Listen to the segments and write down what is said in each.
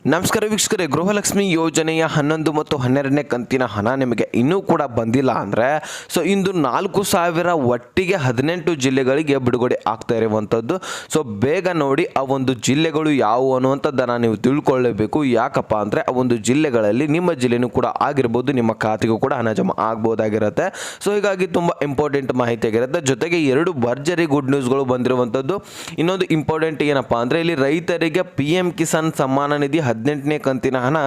ನಮಸ್ಕಾರ ವೀಕ್ಷಕರೇ, ಗೃಹಲಕ್ಷ್ಮಿ ಯೋಜನೆಯ 11 ಮತ್ತು 12ನೇ ಕಂತಿನ ಹಣ ನಿಮಗೆ ಇನ್ನೂ ಕೂಡ ಬಂದಿಲ್ಲ ಅಂದರೆ ಇಂದು 4,000 ಒಟ್ಟಿಗೆ 18 ಜಿಲ್ಲೆಗಳಿಗೆ ಬಿಡುಗಡೆ ಆಗ್ತಾ ಇರುವಂಥದ್ದು. ಬೇಗ ನೋಡಿ ಆ ಒಂದು ಜಿಲ್ಲೆಗಳು ಯಾವುವು ಅನ್ನುವಂಥದ್ದನ್ನು ನೀವು ತಿಳ್ಕೊಳ್ಳಬೇಕು. ಯಾಕಪ್ಪ ಅಂದರೆ ಆ ಒಂದು ಜಿಲ್ಲೆಗಳಲ್ಲಿ ನಿಮ್ಮ ಜಿಲ್ಲೆನೂ ಕೂಡ ಆಗಿರ್ಬೋದು, ನಿಮ್ಮ ಖಾತೆಗೂ ಕೂಡ ಹಣ ಜಮಾ ಆಗ್ಬೋದಾಗಿರುತ್ತೆ. ಹೀಗಾಗಿ ತುಂಬ ಇಂಪಾರ್ಟೆಂಟ್ ಮಾಹಿತಿ ಆಗಿರುತ್ತೆ. ಜೊತೆಗೆ 2 ಭರ್ಜರಿ ಗುಡ್ ನ್ಯೂಸ್ಗಳು ಬಂದಿರುವಂಥದ್ದು. ಇನ್ನೊಂದು ಇಂಪಾರ್ಟೆಂಟ್ ಏನಪ್ಪ ಅಂದರೆ ಇಲ್ಲಿ ರೈತರಿಗೆ PM ಕಿಸಾನ್ ಸಮ್ಮಾನ ನಿಧಿ 18ನೇ ಕಂತಿನ ಹಣ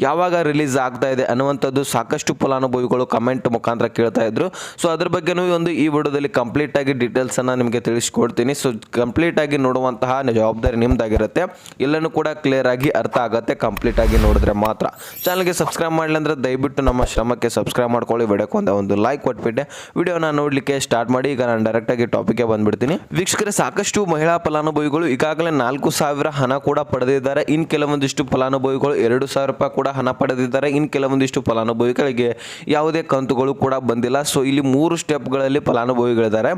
ಯಾವಾಗ ರಿಲೀಸ್ ಆಗ್ತಾ ಇದೆ ಅನ್ನುವಂಥದ್ದು ಸಾಕಷ್ಟು ಫಲಾನುಭವಿಗಳು ಕಮೆಂಟ್ ಮುಖಾಂತರ ಕೇಳ್ತಾ ಇದ್ರು. ಅದ್ರ ಬಗ್ಗೆನೂ ಈ ವಿಡಿಯೋದಲ್ಲಿ ಕಂಪ್ಲೀಟ್ ಆಗಿ ಡೀಟೇಲ್ಸ್ ಅನ್ನ ನಿಮಗೆ ತಿಳಿಸ್ಕೊಡ್ತೀನಿ. ಕಂಪ್ಲೀಟ್ ಆಗಿ ನೋಡುವಂತಹ ಜವಾಬ್ದಾರಿ ನಿಮ್ದಾಗಿರುತ್ತೆ. ಎಲ್ಲನೂ ಕೂಡ ಕ್ಲಿಯರ್ ಆಗಿ ಅರ್ಥ ಆಗುತ್ತೆ ಕಂಪ್ಲೀಟ್ ಆಗಿ ನೋಡಿದ್ರೆ ಮಾತ್ರ. ಚಾನಲ್ಗೆ ಸಬ್ಸ್ಕ್ರೈಬ್ ಮಾಡಲಿ ಅಂದ್ರೆ ದಯವಿಟ್ಟು ನಮ್ಮ ಶ್ರಮಕ್ಕೆ ಸಬ್ಸ್ಕ್ರೈಬ್ ಮಾಡ್ಕೊಳ್ಳಿ. ವಿಡಿಯೋಕ್ಕೆ ಒಂದು ಲೈಕ್ ಕೊಟ್ಬಿಟ್ಟೆ ವಿಡಿಯೋನ ನೋಡ್ಲಿಕ್ಕೆ ಸ್ಟಾರ್ಟ್ ಮಾಡಿ. ಈಗ ನಾನು ಡೈರೆಕ್ಟ್ ಆಗಿ ಟಾಪಿಕ್ಗೆ ಬಂದ್ಬಿಡ್ತೀನಿ. ವೀಕ್ಷಕರೇ, ಸಾಕಷ್ಟು ಮಹಿಳಾ ಫಲಾನುಭವಿಗಳು ಈಗಾಗಲೇ 4,000 ಹಣ ಕೂಡ ಪಡೆದಿದ್ದಾರೆ. ಇನ್ನು ಕೆಲವೊಂದಿಷ್ಟು ಫಲಾನುಭವಿಗಳು 2,000 ರೂಪಾಯಿ ಕೂಡ ಹಣ ಪಡೆದಿದ್ದಾರೆ. ಇನ್ನು ಕೆಲವೊಂದಿಷ್ಟು ಫಲಾನುಭವಿಗಳಿಗೆ ಯಾವುದೇ ಕಂತುಗಳು ಕೂಡ ಬಂದಿಲ್ಲ. ಇಲ್ಲಿ 3 ಸ್ಟೆಪ್ಗಳಲ್ಲಿ ಫಲಾನುಭವಿಗಳಿದ್ದಾರೆ.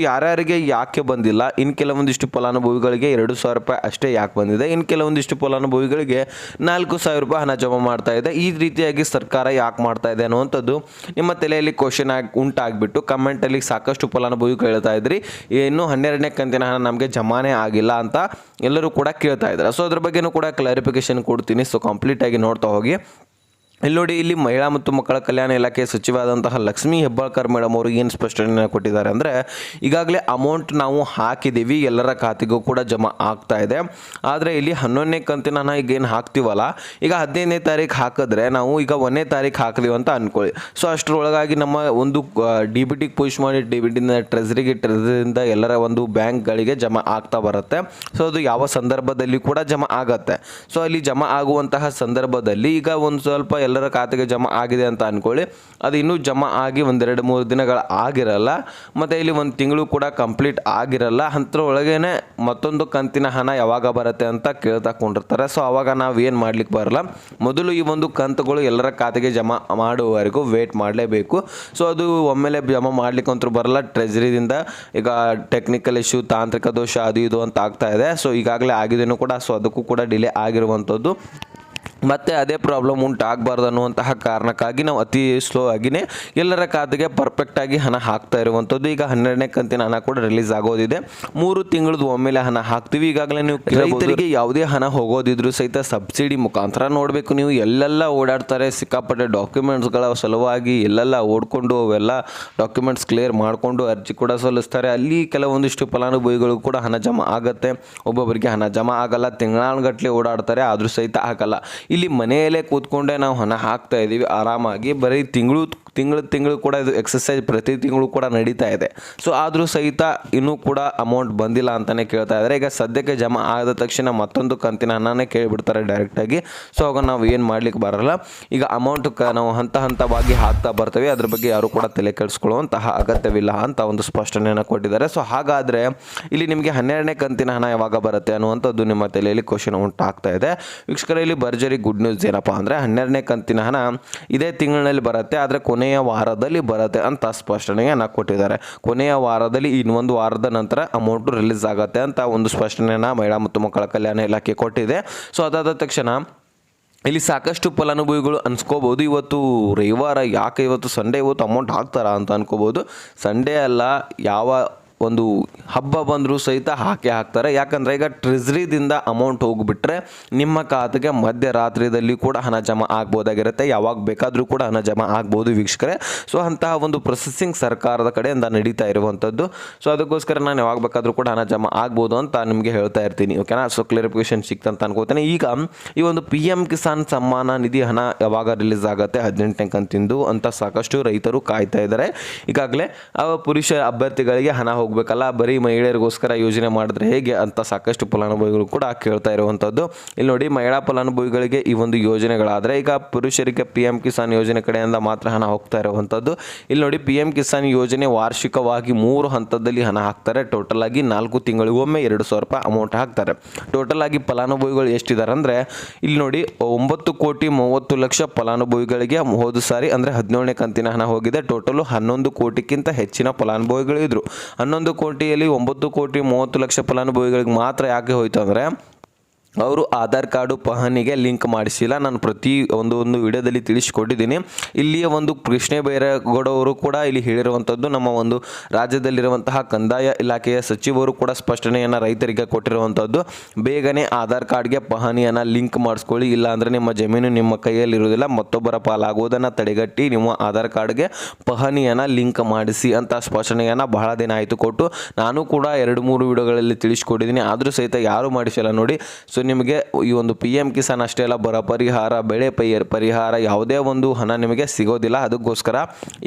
ಯಾರ್ಯಾರಿಗೆ ಯಾಕೆ ಬಂದಿಲ್ಲ, ಇನ್ನು ಕೆಲವೊಂದಿಷ್ಟು ಫಲಾನುಭವಿಗಳಿಗೆ 2,000 ರೂಪಾಯಿ ಅಷ್ಟೇ ಯಾಕೆ ಬಂದಿದೆ, ಇನ್ನು ಕೆಲವೊಂದಿಷ್ಟು ಫಲಾನುಭವಿಗಳಿಗೆ 4,000 ರೂಪಾಯಿ ಹಣ ಜಮಾ ಮಾಡ್ತಾ ಇದೆ. ಈ ರೀತಿಯಾಗಿ ಸರ್ಕಾರ ಯಾಕೆ ಮಾಡ್ತಾ ಇದೆ ಅನ್ನುವಂಥದ್ದು ನಿಮ್ಮ ತಲೆಯಲ್ಲಿ ಕ್ವಶನ್ ಉಂಟಾಗ್ಬಿಟ್ಟು ಕಮೆಂಟಲ್ಲಿ ಸಾಕಷ್ಟು ಫಲಾನುಭವಿಗಳು ಹೇಳ್ತಾ ಇದ್ರಿ, ಇನ್ನೂ 12ನೇ ಕಂತಿನ ಹಣ ನಮಗೆ ಜಮಾನೇ ಆಗಿಲ್ಲ ಅಂತ ಎಲ್ಲರೂ ಕೂಡ ಕೇಳ್ತಾ ಇದ್ದಾರೆ. ಅದ್ರ ಬಗ್ಗೆನೂ ಕೂಡ ಕ್ಲಾರಿಫಿಕೇಶನ್ ಕೊಡ್ತೀನಿ. ಕಂಪ್ಲೀಟ್ ಆಗಿ ನೋಡ್ತಾ ಹೋಗಿ. ಇಲ್ಲಿ ನೋಡಿ, ಇಲ್ಲಿ ಮಹಿಳಾ ಮತ್ತು ಮಕ್ಕಳ ಕಲ್ಯಾಣ ಇಲಾಖೆ ಸಚಿವರಾದಂತಹ ಲಕ್ಷ್ಮೀ ಹೆಬ್ಬಾಳ್ಕರ್ ಮೇಡಮ್ ಅವರು ಏನು ಸ್ಪಷ್ಟನೆ ಕೊಟ್ಟಿದ್ದಾರೆ ಅಂದರೆ, ಈಗಾಗಲೇ ಅಮೌಂಟ್ ನಾವು ಹಾಕಿದ್ದೀವಿ, ಎಲ್ಲರ ಖಾತೆಗೂ ಕೂಡ ಜಮಾ ಆಗ್ತಾ ಇದೆ. ಆದರೆ ಇಲ್ಲಿ 11ನೇ ಕಂತಿನ ಹಣ ಈಗ ಏನು ಹಾಕ್ತೀವಲ್ಲ, ಈಗ 15ನೇ ತಾರೀಕು ಹಾಕಿದ್ರೆ ನಾವು ಈಗ 1ನೇ ತಾರೀಕು ಹಾಕಿದೀವಿ ಅಂತ ಅಂದ್ಕೊಳ್ಳಿ. ಅಷ್ಟರೊಳಗಾಗಿ ನಮ್ಮ ಒಂದು DBTಗೆ ಪುಷ್ ಮಾಡಿ DBTಯಿಂದ ಟ್ರೆಸರಿಯಿಂದ ಎಲ್ಲರ ಒಂದು ಬ್ಯಾಂಕ್ಗಳಿಗೆ ಜಮಾ ಆಗ್ತಾ ಬರುತ್ತೆ. ಅದು ಯಾವ ಸಂದರ್ಭದಲ್ಲಿ ಕೂಡ ಜಮಾ ಆಗತ್ತೆ. ಅಲ್ಲಿ ಜಮಾ ಆಗುವಂತಹ ಸಂದರ್ಭದಲ್ಲಿ ಈಗ ಒಂದು ಸ್ವಲ್ಪ ಎಲ್ಲರ ಖಾತೆಗೆ ಜಮಾ ಆಗಿದೆ ಅಂತ ಅಂದ್ಕೊಳ್ಳಿ. ಅದು ಇನ್ನೂ ಜಮಾ ಆಗಿ 1-2-3 ದಿನಗಳ ಆಗಿರಲ್ಲ, ಮತ್ತು ಇಲ್ಲಿ 1 ತಿಂಗಳು ಕೂಡ ಕಂಪ್ಲೀಟ್ ಆಗಿರಲ್ಲ. ಒಳಗೇನೆ ಮತ್ತೊಂದು ಕಂತಿನ ಹಣ ಯಾವಾಗ ಬರುತ್ತೆ ಅಂತ ಕೇಳ್ತಾ ಕೊಂಡಿರ್ತಾರೆ. ಆವಾಗ ನಾವು ಏನು ಮಾಡ್ಲಿಕ್ಕೆ ಬರಲ್ಲ. ಮೊದಲು ಈ ಒಂದು ಕಂತುಗಳು ಎಲ್ಲರ ಖಾತೆಗೆ ಜಮಾ ಮಾಡುವವರೆಗೂ ವೇಟ್ ಮಾಡಲೇಬೇಕು. ಅದು ಒಮ್ಮೆಲೆ ಜಮಾ ಮಾಡ್ಲಿಕ್ಕಂತೂ ಬರಲ್ಲ. ಟ್ರೆಜರಿದಿಂದ ಈಗ ಟೆಕ್ನಿಕಲ್ ಇಶ್ಯೂ, ತಾಂತ್ರಿಕ ದೋಷ ಅದು ಇದು ಅಂತ ಆಗ್ತಾ ಇದೆ. ಈಗಾಗಲೇ ಆಗಿದೆಯೂ ಕೂಡ. ಅದಕ್ಕೂ ಕೂಡ ಡಿಲೇ ಆಗಿರುವಂಥದ್ದು. ಮತ್ತು ಅದೇ ಪ್ರಾಬ್ಲಮ್ ಉಂಟಾಗಬಾರ್ದು ಅನ್ನುವಂತಹ ಕಾರಣಕ್ಕಾಗಿ ನಾವು ಅತಿ ಸ್ಲೋ ಆಗಿನೇ ಎಲ್ಲರ ಖಾತೆಗೆ ಪರ್ಫೆಕ್ಟಾಗಿ ಹಣ ಹಾಕ್ತಾ ಇರುವಂಥದ್ದು. ಈಗ 12ನೇ ಕಂತಿನ ಹಣ ಕೂಡ ರಿಲೀಸ್ ಆಗೋದಿದೆ. 3 ತಿಂಗಳದ್ದು ಒಮ್ಮೆಲೆ ಹಣ ಹಾಕ್ತೀವಿ. ಈಗಾಗಲೇ ನೀವು ರೈತರಿಗೆ ಯಾವುದೇ ಹಣ ಹೋಗೋದಿದ್ರು ಸಹಿತ ಸಬ್ಸಿಡಿ ಮುಖಾಂತರ ನೋಡಬೇಕು. ನೀವು ಎಲ್ಲೆಲ್ಲ ಓಡಾಡ್ತಾರೆ, ಸಿಕ್ಕಾಪಟ್ಟೆ ಡಾಕ್ಯುಮೆಂಟ್ಸ್ಗಳ ಸಲುವಾಗಿ ಎಲ್ಲೆಲ್ಲ ಓಡ್ಕೊಂಡು ಅವೆಲ್ಲ ಡಾಕ್ಯುಮೆಂಟ್ಸ್ ಕ್ಲಿಯರ್ ಮಾಡಿಕೊಂಡು ಅರ್ಜಿ ಕೂಡ ಸಲ್ಲಿಸ್ತಾರೆ. ಅಲ್ಲಿ ಕೆಲವೊಂದಿಷ್ಟು ಫಲಾನುಭವಿಗಳು ಕೂಡ ಹಣ ಜಮಾ ಆಗುತ್ತೆ, ಒಬ್ಬೊಬ್ಬರಿಗೆ ಹಣ ಜಮಾ ಆಗಲ್ಲ. ತಿಂಗಳಾನುಗಟ್ಟಲೆ ಓಡಾಡ್ತಾರೆ, ಆದರೂ ಸಹಿತ ಆಗಲ್ಲ. ಇಲ್ಲಿ ಮನೆಯಲ್ಲೇ ಕೂತ್ಕೊಂಡೇ ನಾವು ಹಣ ಹಾಕ್ತಾ ಇದ್ದೀವಿ ಆರಾಮಾಗಿ. ಬರೀ ತಿಂಗಳು ಕೂಡ ಇದು ಎಕ್ಸಸೈಸ್ ಪ್ರತಿ ತಿಂಗಳು ಕೂಡ ನಡೀತಾ ಇದೆ. ಆದರೂ ಸಹಿತ ಇನ್ನೂ ಕೂಡ ಅಮೌಂಟ್ ಬಂದಿಲ್ಲ ಅಂತಲೇ ಕೇಳ್ತಾ ಇದ್ದಾರೆ. ಈಗ ಸದ್ಯಕ್ಕೆ ಜಮಾ ಆದ ತಕ್ಷಣ ಮತ್ತೊಂದು ಕಂತಿನ ಹಣನೇ ಕೇಳಿಬಿಡ್ತಾರೆ ಡೈರೆಕ್ಟಾಗಿ. ಆಗ ನಾವು ಏನು ಮಾಡ್ಲಿಕ್ಕೆ ಬರಲ್ಲ. ಈಗ ಅಮೌಂಟ್ ನಾವು ಹಂತವಾಗಿ ಹಾಕ್ತಾ ಬರ್ತೇವೆ. ಅದ್ರ ಬಗ್ಗೆ ಯಾರು ಕೂಡ ತಲೆ ಕೆಡಿಸ್ಕೊಳ್ಳುವಂತಹ ಅಗತ್ಯವಿಲ್ಲ ಅಂತ ಒಂದು ಸ್ಪಷ್ಟನೆಯನ್ನು ಕೊಟ್ಟಿದ್ದಾರೆ. ಹಾಗಾದರೆ ಇಲ್ಲಿ ನಿಮಗೆ 12ನೇ ಕಂತಿನ ಹಣ ಯಾವಾಗ ಬರುತ್ತೆ ಅನ್ನುವಂಥದ್ದು ನಿಮ್ಮ ತಲೆಯಲ್ಲಿ ಕ್ವಶನ್ ಉಂಟಾಗ್ತಾ ಇದೆ. ವೀಕ್ಷಕರಲ್ಲಿ ಭರ್ಜರಿ ಗುಡ್ ನ್ಯೂಸ್ ಏನಪ್ಪ ಅಂದರೆ 12ನೇ ಕಂತಿನ ಹಣ ಇದೇ ತಿಂಗಳಿನಲ್ಲಿ ಬರುತ್ತೆ, ಆದರೆ ಕೊನೆಯ ವಾರದಲ್ಲಿ ಬರುತ್ತೆ ಅಂತ ಸ್ಪಷ್ಟನೆಯನ್ನು ಕೊಟ್ಟಿದ್ದಾರೆ. ಕೊನೆಯ ವಾರದಲ್ಲಿ ಇನ್ನೊಂದು ವಾರದ ನಂತರ ಅಮೌಂಟ್ ರಿಲೀಸ್ ಆಗುತ್ತೆ ಅಂತ ಒಂದು ಸ್ಪಷ್ಟನೆಯನ್ನು ಮಹಿಳಾ ಮತ್ತು ಮಕ್ಕಳ ಕಲ್ಯಾಣ ಇಲಾಖೆ ಕೊಟ್ಟಿದೆ. ಅದಾದ ತಕ್ಷಣ ಇಲ್ಲಿ ಸಾಕಷ್ಟು ಫಲಾನುಭವಿಗಳು ಅನ್ಸ್ಕೋಬೋದು, ಇವತ್ತು ರವಿವಾರ, ಯಾಕೆ ಇವತ್ತು ಸಂಡೇ, ಇವತ್ತು ಅಮೌಂಟ್ ಹಾಕ್ತಾರಾ ಅಂತ ಅನ್ಕೋಬೋದು. ಸಂಡೇ ಅಲ್ಲ, ಯಾವ ಒಂದು ಹಬ್ಬ ಬಂದರೂ ಸಹಿತ ಹಾಕ್ತಾರೆ. ಯಾಕಂದರೆ ಈಗ ಟ್ರೆಜರಿದಿಂದ ಅಮೌಂಟ್ ಹೋಗಿಬಿಟ್ರೆ ನಿಮ್ಮ ಖಾತೆಗೆ ಮಧ್ಯರಾತ್ರಿಯಲ್ಲಿ ಕೂಡ ಹಣ ಜಮಾ ಆಗ್ಬೋದಾಗಿರುತ್ತೆ. ಯಾವಾಗ ಬೇಕಾದರೂ ಕೂಡ ಹಣ ಜಮಾ ಆಗ್ಬೋದು ವೀಕ್ಷಕರೇ. ಅಂತಹ ಒಂದು ಪ್ರೊಸೆಸಿಂಗ್ ಸರ್ಕಾರದ ಕಡೆಯಿಂದ ನಡೀತಾ ಇರುವಂಥದ್ದು. ಅದಕ್ಕೋಸ್ಕರ ನಾನು ಯಾವಾಗ ಬೇಕಾದರೂ ಕೂಡ ಹಣ ಜಮಾ ಆಗ್ಬೋದು ಅಂತ ನಿಮಗೆ ಹೇಳ್ತಾ ಇರ್ತೀನಿ. ಓಕೆನಾ? ಕ್ಲಾರಿಫಿಕೇಶನ್ ಸಿಕ್ತಂತ ಅನ್ಕೋತೇನೆ. ಈಗ ಈ ಒಂದು PM ಕಿಸಾನ್ ಸಮ್ಮಾನ ನಿಧಿ ಹಣ ಯಾವಾಗ ರಿಲೀಸ್ ಆಗುತ್ತೆ 18ನೇ ಕಂತಿಂದು ಅಂತ ಸಾಕಷ್ಟು ರೈತರು ಕಾಯ್ತಾ ಇದ್ದಾರೆ. ಈಗಾಗಲೇ ಪುರುಷ ಅಭ್ಯರ್ಥಿಗಳಿಗೆ ಹಣ ಹೋಗಬೇಕಲ್ಲ, ಬರೀ ಮಹಿಳೆಯರಿಗೋಸ್ಕರ ಯೋಜನೆ ಮಾಡಿದ್ರೆ ಹೇಗೆ ಅಂತ ಸಾಕಷ್ಟು ಫಲಾನುಭವಿಗಳು ಕೂಡ ಕೇಳ್ತಾ ಇರುವಂಥದ್ದು. ಇಲ್ಲಿ ನೋಡಿ, ಮಹಿಳಾ ಫಲಾನುಭವಿಗಳಿಗೆ ಈ ಒಂದು ಯೋಜನೆಗಳಾದರೆ ಈಗ ಪುರುಷರಿಗೆ PM ಕಿಸಾನ್ ಯೋಜನೆ ಕಡೆಯಿಂದ ಮಾತ್ರ ಹಣ ಹೋಗ್ತಾ ಇರುವಂಥದ್ದು. ಇಲ್ಲಿ ನೋಡಿ, PM ಕಿಸಾನ್ ಯೋಜನೆ ವಾರ್ಷಿಕವಾಗಿ 3 ಹಂತದಲ್ಲಿ ಹಣ ಹಾಕ್ತಾರೆ. ಟೋಟಲ್ ಆಗಿ 4 ತಿಂಗಳಿಗೊಮ್ಮೆ 2,000 ರೂಪಾಯಿ ಅಮೌಂಟ್ ಹಾಕ್ತಾರೆ. ಟೋಟಲ್ ಆಗಿ ಫಲಾನುಭವಿಗಳು ಎಷ್ಟಿದ್ದಾರೆ ಅಂದರೆ ಇಲ್ಲಿ ನೋಡಿ, 9,30,00,000 ಫಲಾನುಭವಿಗಳಿಗೆ ಹೋದ ಸಾರಿ ಅಂದರೆ 17ನೇ ಕಂತಿನ ಹಣ ಹೋಗಿದೆ. ಟೋಟಲು 11 ಕೋಟಿಗಿಂತ ಹೆಚ್ಚಿನ ಫಲಾನುಭವಿಗಳು ಇದ್ರು. 11 ಕೋಟಿಯಲ್ಲಿ 9,30,00,000 ಫಲಾನುಭವಿಗಳಿಗೆ ಮಾತ್ರ ಯಾಕೆ ಹೋಯ್ತು ಅಂದರೆ ಅವರು ಆಧಾರ್ ಕಾರ್ಡು ಪಹಣಿಗೆ ಲಿಂಕ್ ಮಾಡಿಸಿಲ್ಲ. ನಾನು ಪ್ರತಿ ಒಂದು ವಿಡಿಯೋದಲ್ಲಿ ತಿಳಿಸಿಕೊಟ್ಟಿದ್ದೀನಿ. ಇಲ್ಲಿಯ ಒಂದು ಕೃಷ್ಣ ಬೈರೇಗೌಡ ಅವರು ಕೂಡ ಇಲ್ಲಿ ಹೇಳಿರುವಂಥದ್ದು, ನಮ್ಮ ಒಂದು ರಾಜ್ಯದಲ್ಲಿರುವಂತಹ ಕಂದಾಯ ಇಲಾಖೆಯ ಸಚಿವರು ಕೂಡ ಸ್ಪಷ್ಟನೆಯನ್ನು ರೈತರಿಗೆ ಕೊಟ್ಟಿರುವಂಥದ್ದು. ಬೇಗನೆ ಆಧಾರ್ ಕಾರ್ಡ್ಗೆ ಪಹಣಿಯನ್ನು ಲಿಂಕ್ ಮಾಡಿಸ್ಕೊಳ್ಳಿ, ಇಲ್ಲ ಅಂದರೆ ನಿಮ್ಮ ಜಮೀನು ನಿಮ್ಮ ಕೈಯಲ್ಲಿರುವುದಿಲ್ಲ, ಮತ್ತೊಬ್ಬರ ಪಾಲಾಗುವುದನ್ನು ತಡೆಗಟ್ಟಿ ನಿಮ್ಮ ಆಧಾರ್ ಕಾರ್ಡ್ಗೆ ಪಹಣಿಯನ್ನು ಲಿಂಕ್ ಮಾಡಿಸಿ ಅಂತ ಸ್ಪಷ್ಟನೆಯನ್ನು ಬಹಳ ದಿನ ಆಯಿತು ಕೊಟ್ಟು. ನಾನು ಕೂಡ 2-3 ವಿಡಿಯೋಗಳಲ್ಲಿ ತಿಳಿಸ್ಕೊಟ್ಟಿದ್ದೀನಿ, ಆದರೂ ಸಹಿತ ಯಾರು ಮಾಡಿಸಿಲ್ಲ ನೋಡಿ. ಸೊ ನಿಮಗೆ ಈ ಒಂದು PM ಕಿಸಾನ್ ಅಷ್ಟೇ ಅಲ್ಲ, ಬರ ಪರಿಹಾರ, ಬೆಳೆ ಪರಿಹಾರ ಯಾವುದೇ ಒಂದು ಹಣ ನಿಮಗೆ ಸಿಗೋದಿಲ್ಲ. ಅದಕ್ಕೋಸ್ಕರ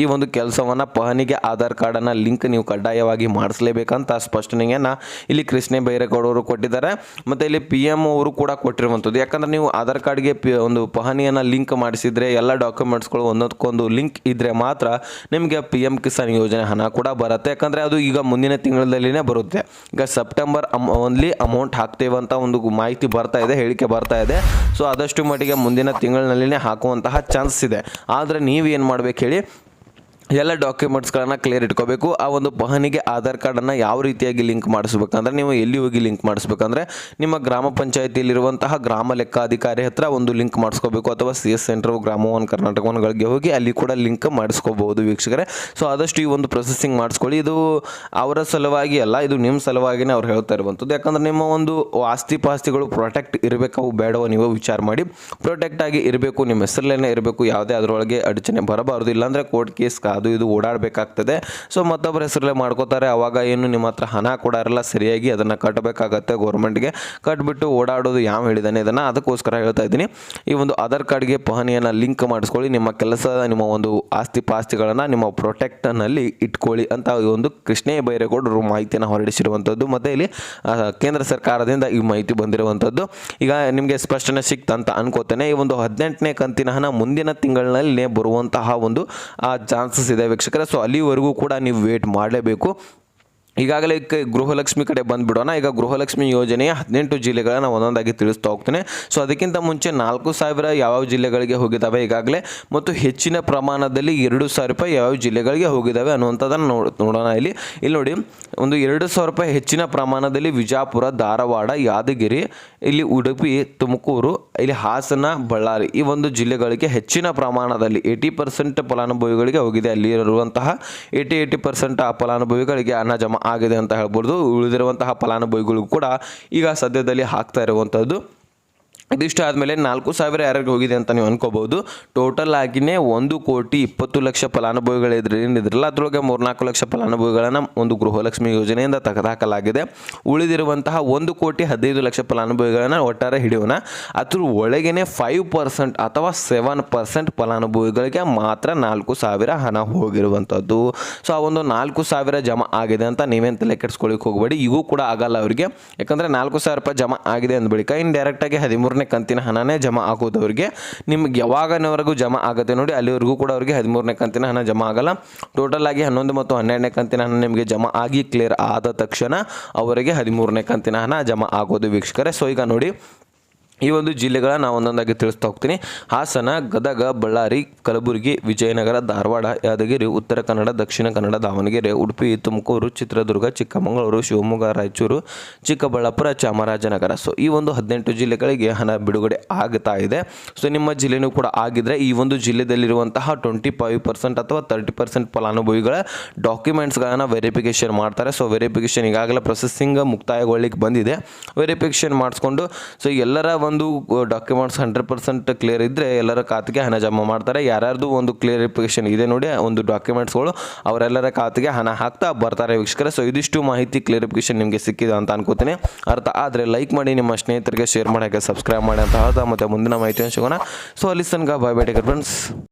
ಈ ಒಂದು ಕೆಲಸವನ್ನು ಪಹಣಿಗೆ ಆಧಾರ್ ಕಾರ್ಡನ್ನು ಲಿಂಕ್ ನೀವು ಕಡ್ಡಾಯವಾಗಿ ಮಾಡಿಸಲೇಬೇಕಂತ ಸ್ಪಷ್ಟನೆಯನ್ನು ಇಲ್ಲಿ ಕೃಷ್ಣ ಬೈರೇಗೌಡ ಅವರು ಕೊಟ್ಟಿದ್ದಾರೆ. ಮತ್ತು ಇಲ್ಲಿ PM ಅವರು ಕೂಡ ಕೊಟ್ಟಿರುವಂಥದ್ದು. ಯಾಕಂದರೆ ನೀವು ಆಧಾರ್ ಕಾರ್ಡ್ಗೆ ಒಂದು ಪಹಣಿಯನ್ನು ಲಿಂಕ್ ಮಾಡಿಸಿದರೆ ಎಲ್ಲ ಡಾಕ್ಯುಮೆಂಟ್ಸ್ಗಳು ಒಂದಕ್ಕೊಂದು ಲಿಂಕ್ ಇದ್ದರೆ ಮಾತ್ರ ನಿಮಗೆ PM ಕಿಸಾನ್ ಯೋಜನೆ ಹಣ ಕೂಡ ಬರುತ್ತೆ. ಯಾಕಂದರೆ ಅದು ಈಗ ಮುಂದಿನ ತಿಂಗಳಲ್ಲಿನೇ ಬರುತ್ತೆ. ಈಗ ಸೆಪ್ಟೆಂಬರ್ ಓನ್ಲಿ ಅಮೌಂಟ್ ಹಾಕ್ತೇವೆ ಅಂತ ಒಂದು ಮಾಹಿತಿ ಬರ್ತಾ ಇದೆ, ಹೇಳಿಕೆ ಬರ್ತಾ ಇದೆ. ಸೊ ಆದಷ್ಟು ಮಟ್ಟಿಗೆ ಮುಂದಿನ ತಿಂಗಳಿನಲ್ಲಿನೇ ಹಾಕುವಂತಹ ಚಾನ್ಸ್ ಇದೆ. ಆದರೆ ನೀವೇನು ಮಾಡಬೇಕು ಹೇಳಿ, ಎಲ್ಲ ಡಾಕ್ಯುಮೆಂಟ್ಸ್ಗಳನ್ನು ಕ್ಲಿಯರ್ ಇಟ್ಕೋಬೇಕು. ಆ ಒಂದು ಪಹಣಿಗೆ ಆಧಾರ್ ಕಾರ್ಡನ್ನು ಯಾವ ರೀತಿಯಾಗಿ ಲಿಂಕ್ ಮಾಡಿಸ್ಬೇಕಂದ್ರೆ, ನೀವು ಎಲ್ಲಿ ಹೋಗಿ ಲಿಂಕ್ ಮಾಡಿಸ್ಬೇಕಂದ್ರೆ ನಿಮ್ಮ ಗ್ರಾಮ ಪಂಚಾಯತಿಯಲ್ಲಿರುವಂತಹ ಗ್ರಾಮ ಲೆಕ್ಕಾಧಿಕಾರಿ ಹತ್ರ ಒಂದು ಲಿಂಕ್ ಮಾಡಿಸ್ಕೋಬೇಕು, ಅಥವಾ CS ಸೆಂಟರ್ ಗ್ರಾಮ 1 ಕರ್ನಾಟಕ 1ಗಳಿಗೆ ಹೋಗಿ ಅಲ್ಲಿ ಕೂಡ ಲಿಂಕ್ ಮಾಡಿಸ್ಕೋಬಹುದು ವೀಕ್ಷಕರೇ. ಸೊ ಆದಷ್ಟು ಈ ಒಂದು ಪ್ರೊಸೆಸಿಂಗ್ ಮಾಡಿಸ್ಕೊಳ್ಳಿ. ಇದು ಅವರ ಸಲುವಾಗಿ ಅಲ್ಲ, ಇದು ನಿಮ್ಮ ಸಲುವಾಗಿನೇ ಅವ್ರು ಹೇಳ್ತಾ ಇರುವಂಥದ್ದು. ಯಾಕಂದರೆ ನಿಮ್ಮ ಒಂದು ಆಸ್ತಿ ಪಾಸ್ತಿಗಳು ಪ್ರೊಟೆಕ್ಟ್ ಇರಬೇಕು, ಅವು ಬೇಡವೋ ನೀವು ವಿಚಾರ ಮಾಡಿ. ಪ್ರೊಟೆಕ್ಟ್ ಆಗಿ ಇರಬೇಕು, ನಿಮ್ಮ ಹೆಸರಲ್ಲೇನೆ ಇರಬೇಕು, ಯಾವುದೇ ಅದರೊಳಗೆ ಅಡಚಣೆ ಬರಬಾರ್ದು. ಇಲ್ಲಾಂದರೆ ಕೋರ್ಟ್ ಕೇಸ್ ಅದು ಇದು ಓಡಾಡಬೇಕಾಗ್ತದೆ. ಸೊ ಮತ್ತೊಬ್ಬರ ಹೆಸರಲ್ಲೇ ಮಾಡ್ಕೋತಾರೆ, ಅವಾಗ ಏನು ನಿಮ್ಮ ಹತ್ರ ಹಣ ಕೂಡ ಇರಲ್ಲ, ಸರಿಯಾಗಿ ಅದನ್ನು ಕಟ್ಟಬೇಕಾಗತ್ತೆ ಗೌರ್ಮೆಂಟ್ಗೆ. ಕಟ್ಬಿಟ್ಟು ಓಡಾಡೋದು ಯಾವ ಹೇಳಿದಾನೆ ಇದನ್ನು, ಅದಕ್ಕೋಸ್ಕರ ಹೇಳ್ತಾ ಇದ್ದೀನಿ. ಈ ಒಂದು ಆಧಾರ್ ಕಾರ್ಡ್ಗೆ ಪಹಣಿಯನ್ನು ಲಿಂಕ್ ಮಾಡಿಸ್ಕೊಳ್ಳಿ, ನಿಮ್ಮ ಕೆಲಸ, ನಿಮ್ಮ ಒಂದು ಆಸ್ತಿ ಪಾಸ್ತಿಗಳನ್ನು ನಿಮ್ಮ ಪ್ರೊಟೆಕ್ಟ್ನಲ್ಲಿ ಇಟ್ಕೊಳ್ಳಿ ಅಂತ ಈ ಒಂದು ಕೃಷ್ಣ ಬೈರೇಗೌಡರು ಮಾಹಿತಿಯನ್ನು ಹೊರಡಿಸಿರುವಂಥದ್ದು. ಮತ್ತು ಇಲ್ಲಿ ಕೇಂದ್ರ ಸರ್ಕಾರದಿಂದ ಈ ಮಾಹಿತಿ ಬಂದಿರುವಂಥದ್ದು. ಈಗ ನಿಮಗೆ ಸ್ಪಷ್ಟನೆ ಸಿಕ್ತಂತ ಅನ್ಕೋತೇನೆ. ಈ ಒಂದು 18ನೇ ಕಂತಿನ ಹಣ ಮುಂದಿನ ತಿಂಗಳಿನಲ್ಲಿ ಬರುವಂತಹ ಒಂದು ಚಾನ್ಸಸ್ ಇದೆ ವೀಕ್ಷಕರೇ. ಸೊ ಅಲ್ಲಿವರೆಗೂ ಕೂಡ ನೀವು ವೇಟ್ ಮಾಡಲೇಬೇಕು. ಈಗಾಗಲೇ ಗೃಹಲಕ್ಷ್ಮಿ ಕಡೆ ಬಂದುಬಿಡೋಣ. ಈಗ ಗೃಹಲಕ್ಷ್ಮಿ ಯೋಜನೆಯ 18 ಜಿಲ್ಲೆಗಳನ್ನು ಒಂದೊಂದಾಗಿ ತಿಳಿಸ್ತಾ ಹೋಗ್ತೇನೆ. ಸೊ ಅದಕ್ಕಿಂತ ಮುಂಚೆ 4,000 ಯಾವ್ಯಾವ ಜಿಲ್ಲೆಗಳಿಗೆ ಹೋಗಿದ್ದಾವೆ ಈಗಾಗಲೇ, ಮತ್ತು ಹೆಚ್ಚಿನ ಪ್ರಮಾಣದಲ್ಲಿ 2,000 ರೂಪಾಯಿ ಯಾವ್ಯಾವ ಜಿಲ್ಲೆಗಳಿಗೆ ಹೋಗಿದ್ದಾವೆ ಅನ್ನುವಂಥದ್ದನ್ನು ನೋಡೋಣ. ಇಲ್ಲಿ ನೋಡಿ, ಒಂದು 2,000 ರೂಪಾಯಿ ಹೆಚ್ಚಿನ ಪ್ರಮಾಣದಲ್ಲಿ ವಿಜಯಪುರ, ಧಾರವಾಡ, ಯಾದಗಿರಿ, ಇಲ್ಲಿ ಉಡುಪಿ, ತುಮಕೂರು, ಇಲ್ಲಿ ಹಾಸನ, ಬಳ್ಳಾರಿ ಈ ಒಂದು ಜಿಲ್ಲೆಗಳಿಗೆ ಹೆಚ್ಚಿನ ಪ್ರಮಾಣದಲ್ಲಿ 80% ಫಲಾನುಭವಿಗಳಿಗೆ ಹೋಗಿದೆ. ಅಲ್ಲಿ ಇರುವಂತಹ 80% ಫಲಾನುಭವಿಗಳಿಗೆ ಹಣ ಜಮಾ ಆಗಿದೆ ಅಂತ ಹೇಳ್ಬೋದು. ಉಳಿದಿರುವಂತಹ ಫಲಾನುಭವಿಗಳು ಕೂಡ ಈಗ ಸದ್ಯದಲ್ಲಿ ಹಾಕ್ತಾ ಇರುವಂಥದ್ದು. ಇದಿಷ್ಟು ಆದಮೇಲೆ 4,000 ಯಾರಿಗೆ ಹೋಗಿದೆ ಅಂತ ನೀವು ಅನ್ಕೋಬಹುದು. ಟೋಟಲ್ ಆಗಿನೇ 1,20,00,000 ಫಲಾನುಭವಿಗಳಿದ್ರಲ್ಲ, ಅದರೊಳಗೆ 3-4 ಲಕ್ಷ ಫಲಾನುಭವಿಗಳನ್ನು ಒಂದು ಗೃಹಲಕ್ಷ್ಮಿ ಯೋಜನೆಯಿಂದ ತೆಗೆದುಹಾಕಲಾಗಿದೆ. ಉಳಿದಿರುವಂತಹ 1,15,00,000 ಫಲಾನುಭವಿಗಳನ್ನು ಒಟ್ಟಾರೆ ಹಿಡಿಯೋಣ. ಅದ್ರ ಒಳಗೇನೆ 5% ಅಥವಾ 7% ಫಲಾನುಭವಿಗಳಿಗೆ ಮಾತ್ರ 4,000 ಹಣ ಹೋಗಿರುವಂಥದ್ದು. ಸೊ ಆ ಒಂದು 4,000 ಜಮಾ ಆಗಿದೆ ಅಂತ ನೀವೇನು ತಲೆ ಕೆಡಿಸ್ಕೊಳ್ಳಿಕ್ಕೆ ಹೋಗಬೇಡಿ. ಈಗೂ ಕೂಡ ಆಗಲ್ಲ ಅವರಿಗೆ, ಯಾಕಂದರೆ 4,000 ರೂಪಾಯಿ ಜಮಾ ಆಗಿದೆ ಅಂದ ಬಳಿಕ ಇಂಡೈರೆಕ್ಟಾಗಿ 13ನೇ ಕಂತಿನ ಹಣನೇ ಜಮಾ ಆಗೋದವ್ರಿಗೆ. ನಿಮ್ಗೆ ಯಾವಾಗನವರೆಗೂ ಜಮಾ ಆಗುತ್ತೆ ನೋಡಿ, ಅಲ್ಲಿವರೆಗೂ ಕೂಡ ಅವರಿಗೆ 13ನೇ ಕಂತಿನ ಹಣ ಜಮಾ ಆಗಲ್ಲ. ಟೋಟಲ್ ಆಗಿ 11 ಮತ್ತು 12ನೇ ಕಂತಿನ ಹಣ ನಿಮಗೆ ಜಮಾ ಆಗಿ ಕ್ಲಿಯರ್ ಆದ ತಕ್ಷಣ ಅವರಿಗೆ 13ನೇ ಕಂತಿನ ಹಣ ಜಮಾ ಆಗೋದು ವೀಕ್ಷಕರೇ. ಸೊ ಈಗ ನೋಡಿ, ಈ ಒಂದು ಜಿಲ್ಲೆಗಳನ್ನ ನಾವು ಒಂದೊಂದಾಗಿ ತಿಳಿಸ್ತಾ ಹೋಗ್ತೀನಿ. ಹಾಸನ, ಗದಗ, ಬಳ್ಳಾರಿ, ಕಲಬುರಗಿ, ವಿಜಯನಗರ, ಧಾರವಾಡ, ಯಾದಗಿರಿ, ಉತ್ತರ ಕನ್ನಡ, ದಕ್ಷಿಣ ಕನ್ನಡ, ದಾವಣಗೆರೆ, ಉಡುಪಿ, ತುಮಕೂರು, ಚಿತ್ರದುರ್ಗ, ಚಿಕ್ಕಮಗಳೂರು, ಶಿವಮೊಗ್ಗ, ರಾಯಚೂರು, ಚಿಕ್ಕಬಳ್ಳಾಪುರ, ಚಾಮರಾಜನಗರ. ಸೊ ಈ ಒಂದು 18 ಜಿಲ್ಲೆಗಳಿಗೆ ಹಣ ಬಿಡುಗಡೆ ಆಗ್ತಾ ಇದೆ. ಸೊ ನಿಮ್ಮ ಜಿಲ್ಲೆನೂ ಕೂಡ ಆಗಿದ್ರೆ ಈ ಒಂದು ಜಿಲ್ಲೆದಲ್ಲಿರುವಂತಹ 25% ಅಥವಾ 30% ಫಲಾನುಭವಿಗಳ ಡಾಕ್ಯುಮೆಂಟ್ಸ್ಗಳನ್ನು ವೆರಿಫಿಕೇಷನ್ ಮಾಡ್ತಾರೆ. ಸೊ ವೆರಿಫಿಕೇಷನ್ ಈಗಾಗಲೇ ಪ್ರೊಸೆಸಿಂಗ್ ಮುಕ್ತಾಯಗೊಳ್ಳಿಕ್ಕೆ ಬಂದಿದೆ. ವೆರಿಫಿಕೇಷನ್ ಮಾಡಿಸ್ಕೊಂಡು ಸೊ ಎಲ್ಲರ ಒಂದು ಡಾಕ್ಯುಮೆಂಟ್ಸ್ 100% ಕ್ಲಿಯರ್ ಇದ್ದರೆ ಎಲ್ಲರ ಖಾತೆಗೆ ಹಣ ಜಮಾ ಮಾಡ್ತಾರೆ. ಯಾರ್ಯಾರ್ದು ಒಂದು ಕ್ಲಿಯರಿಫಿಕೇಷನ್ ಇದೆ ನೋಡಿ ಒಂದು ಡಾಕ್ಯುಮೆಂಟ್ಸ್ಗಳು, ಅವರೆಲ್ಲರ ಖಾತೆಗೆ ಹಣ ಹಾಕ್ತಾ ಬರ್ತಾರೆ ವೀಕ್ಷಕರೇ. ಸೊ ಇದಿಷ್ಟು ಮಾಹಿತಿ ಕ್ಲಿಯರಿಫಿಕೇಷನ್ ನಿಮಗೆ ಸಿಕ್ಕಿದೆ ಅಂತ ಅನ್ಕೋತೀನಿ. ಅರ್ಥ ಆದರೆ ಲೈಕ್ ಮಾಡಿ, ನಿಮ್ಮ ಸ್ನೇಹಿತರಿಗೆ ಶೇರ್ ಮಾಡೋಕ್ಕೆ, ಸಬ್ಸ್ಕ್ರೈಬ್ ಮಾಡಿ ಅಂತ ಹೇಳ್ತಾ ಮತ್ತೆ ಮುಂದಿನ ಮಾಹಿತಿಯನ್ನು ಸಿಗೋಣ. ಸೊ ಅಲ್ಲಿ ತನಕ ಬಾಯ್ ಬಾಯ್ ಟೇಕ್ ಕೇರ್ ಫ್ರೆಂಡ್ಸ್.